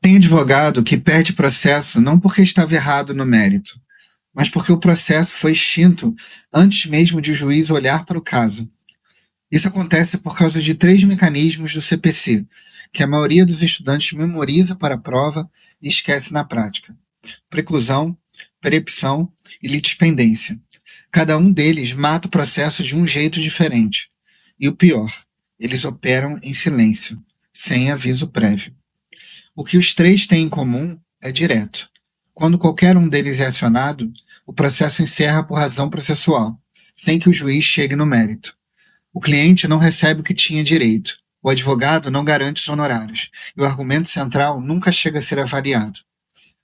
Tem advogado que perde processo não porque estava errado no mérito, mas porque o processo foi extinto antes mesmo de o juiz olhar para o caso. Isso acontece por causa de três mecanismos do CPC, que a maioria dos estudantes memoriza para a prova e esquece na prática: preclusão, perempção e litispendência. Cada um deles mata o processo de um jeito diferente. E o pior, eles operam em silêncio, sem aviso prévio. O que os três têm em comum é direto. Quando qualquer um deles é acionado, o processo encerra por razão processual, sem que o juiz chegue no mérito. O cliente não recebe o que tinha direito, o advogado não garante os honorários, e o argumento central nunca chega a ser avaliado.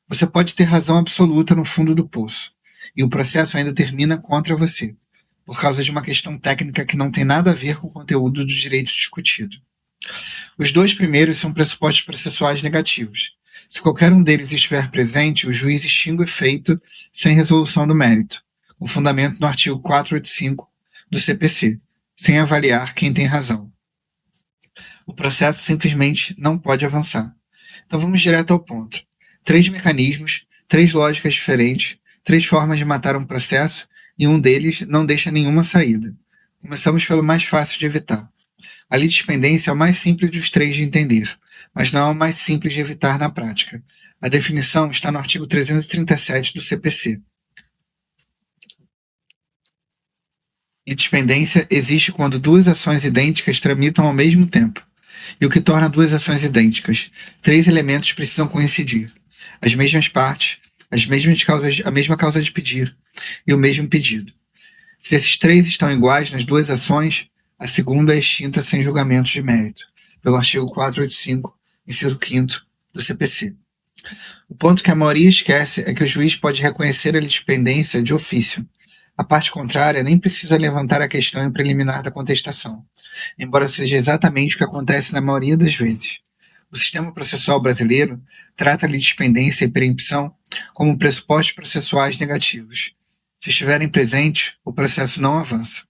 Você pode ter razão absoluta no fundo do poço, e o processo ainda termina contra você, por causa de uma questão técnica que não tem nada a ver com o conteúdo do direito discutido. Os dois primeiros são pressupostos processuais negativos. Se qualquer um deles estiver presente, o juiz extingue o efeito sem resolução do mérito, com fundamento no artigo 485 do CPC, sem avaliar quem tem razão. O processo simplesmente não pode avançar. Então vamos direto ao ponto. Três mecanismos, três lógicas diferentes, três formas de matar um processo, e um deles não deixa nenhuma saída. Começamos pelo mais fácil de evitar. A litispendência é o mais simples dos três de entender, mas não é o mais simples de evitar na prática. A definição está no artigo 337 do CPC. Litispendência existe quando duas ações idênticas tramitam ao mesmo tempo. E o que torna duas ações idênticas? Três elementos precisam coincidir: as mesmas partes, a mesma causa de pedir e o mesmo pedido. Se esses três estão iguais nas duas ações, a segunda é extinta sem julgamento de mérito, pelo artigo 485, inciso 5º do CPC. O ponto que a maioria esquece é que o juiz pode reconhecer a litispendência de ofício. A parte contrária nem precisa levantar a questão em preliminar da contestação, embora seja exatamente o que acontece na maioria das vezes. O sistema processual brasileiro trata a litispendência e perempção como pressupostos processuais negativos. Se estiverem presentes, o processo não avança.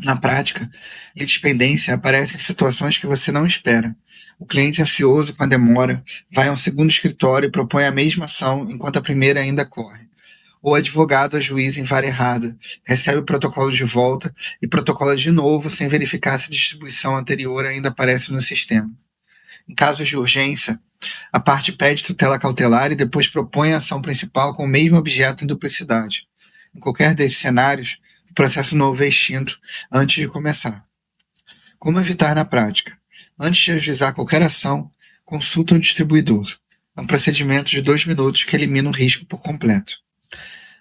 Na prática, litispendência aparece em situações que você não espera. O cliente ansioso com a demora vai a um segundo escritório e propõe a mesma ação enquanto a primeira ainda corre. O advogado ajuiza em vara errada, recebe o protocolo de volta e protocola de novo sem verificar se a distribuição anterior ainda aparece no sistema. Em casos de urgência, a parte pede tutela cautelar e depois propõe a ação principal com o mesmo objeto em duplicidade. Em qualquer desses cenários, o processo novo é extinto antes de começar. Como evitar na prática? Antes de ajuizar qualquer ação, consulta o distribuidor. É um procedimento de 2 minutos que elimina o risco por completo.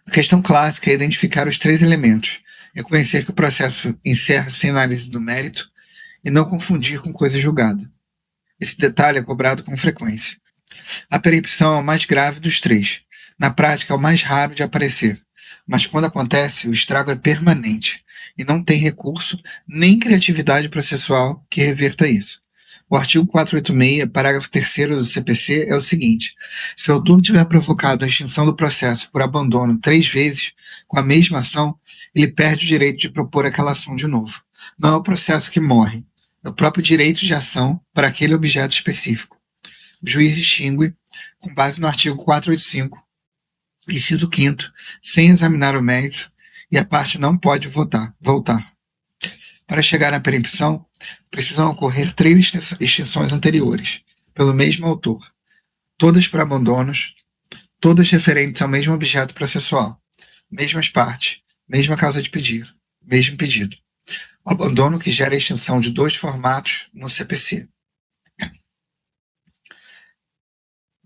A questão clássica é identificar os três elementos, reconhecer que o processo encerra sem análise do mérito e não confundir com coisa julgada. Esse detalhe é cobrado com frequência. A perempção é o mais grave dos três. Na prática, é o mais raro de aparecer, mas quando acontece, o estrago é permanente e não tem recurso nem criatividade processual que reverta isso. O artigo 486, parágrafo 3º do CPC é o seguinte: se o autor tiver provocado a extinção do processo por abandono 3 vezes com a mesma ação, ele perde o direito de propor aquela ação de novo. Não é o processo que morre, é o próprio direito de ação para aquele objeto específico. O juiz extingue, com base no artigo 485, inciso 5º, sem examinar o mérito, e a parte não pode voltar. Para chegar à perempção, precisam ocorrer 3 extinções anteriores, pelo mesmo autor, todas por abandonos, todas referentes ao mesmo objeto processual, mesmas partes, mesma causa de pedir, mesmo pedido. O abandono que gera a extinção de 2 formatos no CPC.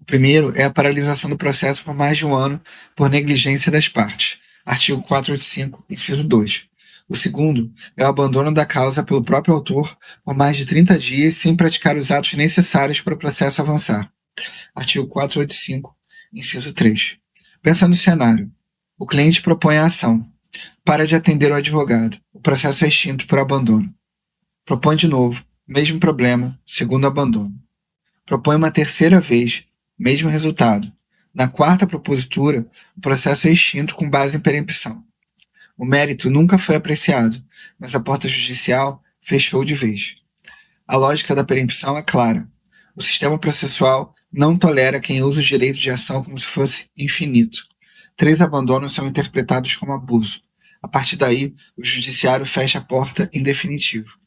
O primeiro é a paralisação do processo por mais de 1 ano por negligência das partes, artigo 485, inciso 2. O segundo é o abandono da causa pelo próprio autor por mais de 30 dias sem praticar os atos necessários para o processo avançar, artigo 485, inciso 3. Pensa no cenário. O cliente propõe a ação. Para de atender o advogado. O processo é extinto por abandono. Propõe de novo. Mesmo problema. Segundo abandono. Propõe uma terceira vez. Mesmo resultado. Na 4ª propositura, o processo é extinto com base em perempção. O mérito nunca foi apreciado, mas a porta judicial fechou de vez. A lógica da perempção é clara. O sistema processual não tolera quem usa o direito de ação como se fosse infinito. 3 abandonos são interpretados como abuso. A partir daí, o judiciário fecha a porta em definitivo.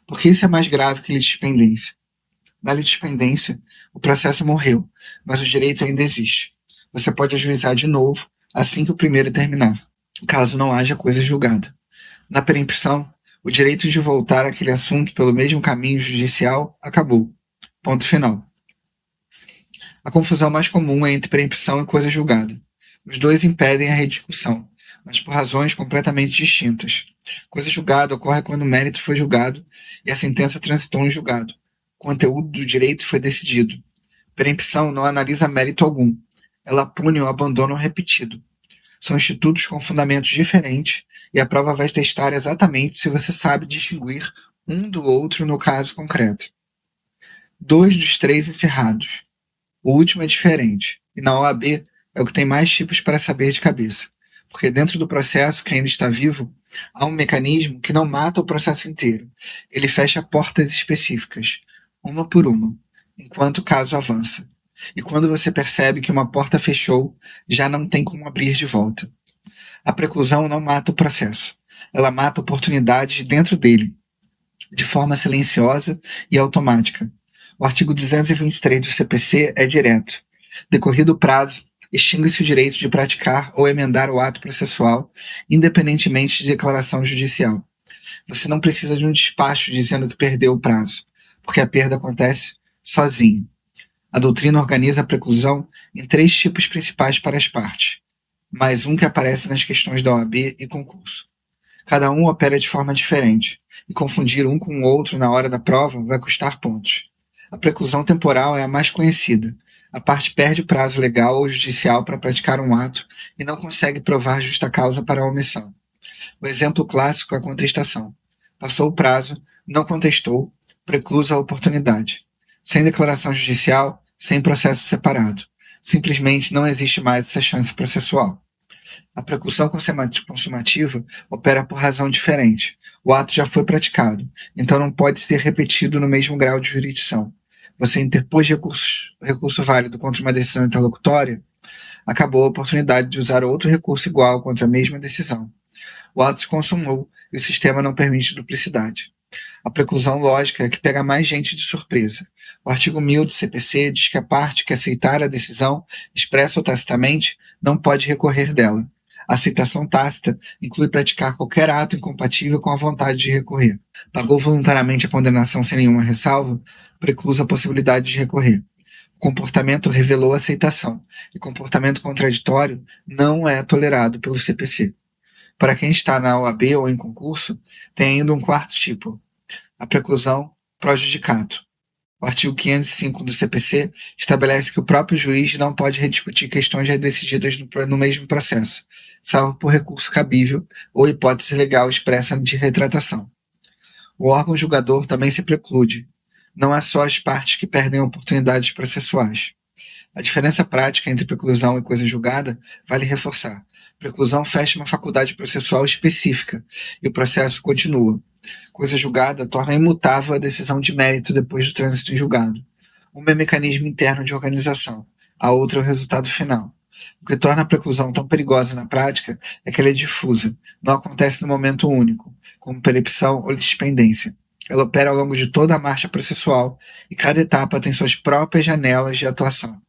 Porque isso é mais grave que litispendência. Na litispendência, o processo morreu, mas o direito ainda existe. Você pode ajuizar de novo assim que o primeiro terminar, caso não haja coisa julgada. Na perempção, o direito de voltar àquele assunto pelo mesmo caminho judicial acabou. Ponto final. A confusão mais comum é entre perempção e coisa julgada. Os dois impedem a rediscussão, mas por razões completamente distintas. Coisa julgada ocorre quando o mérito foi julgado e a sentença transitou em julgado. O conteúdo do direito foi decidido. Perempção não analisa mérito algum. Ela pune o abandono repetido. São institutos com fundamentos diferentes e a prova vai testar exatamente se você sabe distinguir um do outro no caso concreto. 2 dos 3 encerrados. O último é diferente, e na OAB é o que tem mais tipos para saber de cabeça, porque dentro do processo que ainda está vivo, há um mecanismo que não mata o processo inteiro. Ele fecha portas específicas, uma por uma, enquanto o caso avança. E quando você percebe que uma porta fechou, já não tem como abrir de volta. A preclusão não mata o processo. Ela mata oportunidades dentro dele, de forma silenciosa e automática. O artigo 223 do CPC é direto. Decorrido o prazo, extingue-se o direito de praticar ou emendar o ato processual, independentemente de declaração judicial. Você não precisa de um despacho dizendo que perdeu o prazo, porque a perda acontece sozinho. A doutrina organiza a preclusão em 3 tipos principais para as partes, mais um que aparece nas questões da OAB e concurso. Cada um opera de forma diferente, e confundir um com o outro na hora da prova vai custar pontos. A preclusão temporal é a mais conhecida. A parte perde o prazo legal ou judicial para praticar um ato e não consegue provar justa causa para a omissão. O exemplo clássico é a contestação. Passou o prazo, não contestou, preclusa a oportunidade. Sem declaração judicial, sem processo separado. Simplesmente não existe mais essa chance processual. A preclusão consumativa opera por razão diferente. O ato já foi praticado, então não pode ser repetido no mesmo grau de jurisdição. Você interpôs recurso válido contra uma decisão interlocutória, acabou a oportunidade de usar outro recurso igual contra a mesma decisão. O ato se consumou e o sistema não permite duplicidade. A preclusão lógica é que pega mais gente de surpresa. O artigo 1000 do CPC diz que a parte que aceitar a decisão, expressa ou tacitamente, não pode recorrer dela. A aceitação tácita inclui praticar qualquer ato incompatível com a vontade de recorrer. Pagou voluntariamente a condenação sem nenhuma ressalva, preclusa a possibilidade de recorrer. O comportamento revelou aceitação, e comportamento contraditório não é tolerado pelo CPC. Para quem está na OAB ou em concurso, tem ainda um 4º tipo, a preclusão pro judicato. O artigo 505 do CPC estabelece que o próprio juiz não pode rediscutir questões já decididas no mesmo processo, salvo por recurso cabível ou hipótese legal expressa de retratação. O órgão julgador também se preclude. Não é só as partes que perdem oportunidades processuais. A diferença prática entre preclusão e coisa julgada vale reforçar. Preclusão fecha uma faculdade processual específica e o processo continua. Coisa julgada torna imutável a decisão de mérito depois do trânsito em julgado. Uma é mecanismo interno de organização, a outra é o resultado final. O que torna a preclusão tão perigosa na prática é que ela é difusa, não acontece no momento único, como perempção ou litispendência. Ela opera ao longo de toda a marcha processual e cada etapa tem suas próprias janelas de atuação.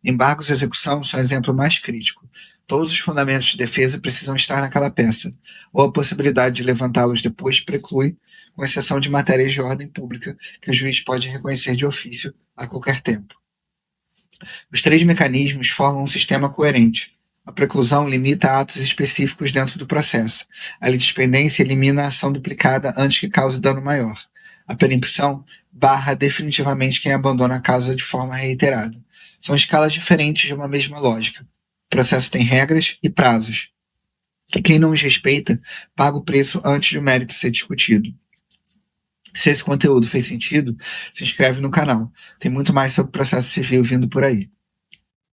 Embargos de execução são o exemplo mais crítico. Todos os fundamentos de defesa precisam estar naquela peça, ou a possibilidade de levantá-los depois preclui, com exceção de matérias de ordem pública que o juiz pode reconhecer de ofício a qualquer tempo. Os 3 mecanismos formam um sistema coerente. A preclusão limita atos específicos dentro do processo. A litispendência elimina a ação duplicada antes que cause dano maior. A perempção barra definitivamente quem abandona a causa de forma reiterada. São escalas diferentes de uma mesma lógica. O processo tem regras e prazos. E quem não os respeita, paga o preço antes de o mérito ser discutido. Se esse conteúdo fez sentido, se inscreve no canal. Tem muito mais sobre processo civil vindo por aí.